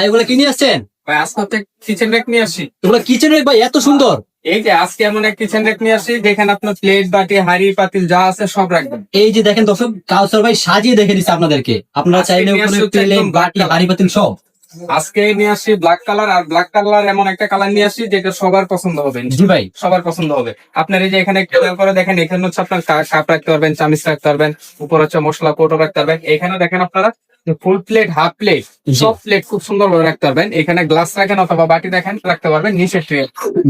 এগুলো কি নিয়ে আসছেন? ভাই আজকে হচ্ছে কিচেন রেক নিয়ে আসি। এগুলো কিচেন রেক ভাই, এত সুন্দর। এই যে আজকে এমন এক কিচেন রেক নিয়ে আসি যেখানে আপনার প্লেট বাটি হাঁড়ি পাতিল যা আছে সব রাখবেন। এই যে দেখেন দর্শক, কাউসার ভাই সাজিয়ে দেখে দিচ্ছে আপনাদেরকে। আপনারা আজকে চাইলে নিয়ে ওখানে আসছে প্লেট একদম বাটি black হাঁড়ি পাতিল সব। আজকে নিয়ে আসি ব্ল্যাক কালার, আর ব্ল্যাক কালার এমন একটা কালার নিয়ে আসি যেটা সবার পছন্দ হবে। জি ভাই, সবার পছন্দ হবে। আপনার এই যে এখানে খেয়াল করে দেখেন, এখানে হচ্ছে আপনার কাপ রাখতে পারবেন, চামিচ রাখতে পারবেন, উপর হচ্ছে মশলা কৌটো রাখতে পারবেন। এখানে দেখেন আপনারা ফুল প্লেট হাফ প্লেট জি। সব প্লেট খুব সুন্দর ভাবে রাখতে পারবেন। এখানে গ্লাস রাখেন অথবা বাটি রাখেন রাখতে পারবেন। নিচে ট্রে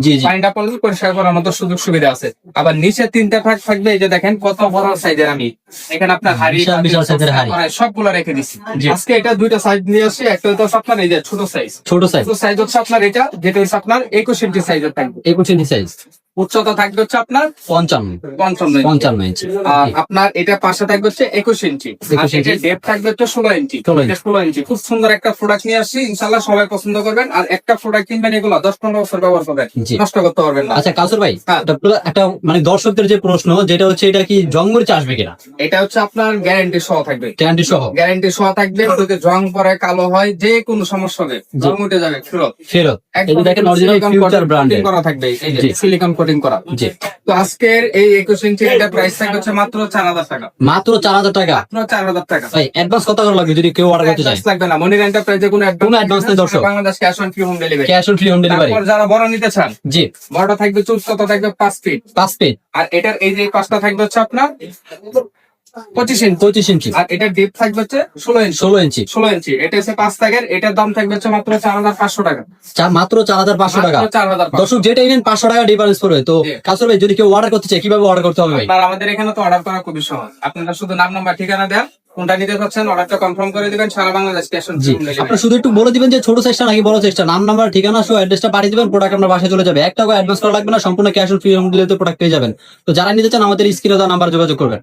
জি জি। পানিটা পড়লে পরিষ্কার করার মতো সুযোগ সুবিধা আছে। আবার নিচে 3টা থাক থাকবে। এই যে দেখেন কত বড় সাইজের আমি এখানে আপনার হাড়ি বিশাল বিশাল সাইজের হাঁড়ি। সবগুলো রেখে দিচ্ছি। জি। আজকে এটা 2টা সাইজ নিয়ে আসি। একটা হচ্ছে আপনার এই যে ছোট সাইজ, ছোট সাইজ, ছোট সাইজ হচ্ছে আপনার এটা, যেটা হচ্ছে আপনার 21 ইঞ্চি সাইজের থাকবে। 21 ইঞ্চি সাইজ, উচ্চতা থাকবে হচ্ছে আপনার 55 55 ইঞ্চি। আর আপনার এটা পাশে থাকবে হচ্ছে 21 ইঞ্চি, আর 21 ইঞ্চি। এটা ডেপথ থাকবে হচ্ছে 16 ইঞ্চি। 16 ইঞ্চি। এটা 16 ইঞ্চি। খুব সুন্দর একটা প্রোডাক্ট নিয়ে আসছি, ইনশাআল্লাহ সবাই পছন্দ করবেন। আর একটা প্রোডাক্ট কিনবেন এগুলো 10-15 বছর ব্যবহার করবেন, জি। নষ্ট করতে পারবেন না। আচ্ছা কাউসার ভাই, হ্যাঁ। একটা মানে দর্শকদের যে প্রশ্ন, যেটা হচ্ছে এটা কি জং মরিচ আসবে কিনা? এটা হচ্ছে আপনার গ্যারান্টি সহ থাকবে, গ্যারান্টি সহ। গ্যারান্টি সহ থাকবে। যদি জং পরে কালো হয়, যে কোনো সমস্যা হবে, জং উঠে যাবে ফেরত। ফেরত। এই যে দেখেন অরিজিনাল সিলিকন ফিউচার কোটিং ব্র্যান্ডের। করা থাকবে, এই যে জি। সিলিকন কোটিং করা। জি। তো আজকের এই 21 ইঞ্চি এটা প্রাইস থাকবে হচ্ছে মাত্র 4000 টাকা। মাত্র 4000 টাকা। মাত্র 4000 টাকা। ভাই অ্যাডভান্স কত করে লাগবে যদি কেউ অর্ডার করতে চায়? Advance লাগবে না, মনির এন্টারপ্রাইজে কোনো কোনো advance নেই দর্শক। Bangladesh cash on free home delivery. Cash on free home delivery. তারপর যারা বড় নিতে চান, জি। বড়টা থাকবে উচ্চতা থাকবে 5 ফিট, 5 ফিট। আর এটার এই যে পাঁচটা থাকবে হচ্ছে আপনার 25 ইঞ্চি, 25 ইঞ্চি। আর এটার ডিপ থাকবে হচ্ছে 16 ইঞ্চি। 16 ইঞ্চি। 16 ইঞ্চি এটা হচ্ছে 5 টাকার। এটার দাম থাকবে হচ্ছে মাত্র 4500 টাকা। মাত্র 4500 টাকা। মাত্র 4500। দর্শক যেটাই নেন 500 টাকা ডিফারেন্স পড়বে। তো জি। কাউসার ভাই যদি কেউ অর্ডার করতে চায় কিভাবে অর্ডার করতে হবে ভাই? আপনার আমাদের এখানে তো অর্ডার করা খুবই সহজ। আপনারা শুধু নাম নাম্বার ঠিকানা দেন, কোনটা নিতে চাচ্ছেন অর্ডারটা কনফার্ম করে দিবেন, সারা বাংলাদেশ ক্যাশ অন জি। Free home delivery. আপনি শুধু একটু বলে দিবেন যে ছোট সাইজটা নাকি বড় সাইজটা, নাম নাম্বার ঠিকানা সহ অ্যাড্রেসটা পাঠিয়ে দিবেন, প্রোডাক্ট আপনার বাসায় চলে যাবে। 1 টাকা অ্যাডভান্স করা লাগবে না, সম্পূর্ণ ক্যাশ অন ফ্রি হোম ডেলিভারিতে প্রোডাক্ট পেয়ে যাবেন। তো যারা নিতে চান আমাদের স্ক্রিনে দেওয়া নাম্বার যোগাযোগ করবেন।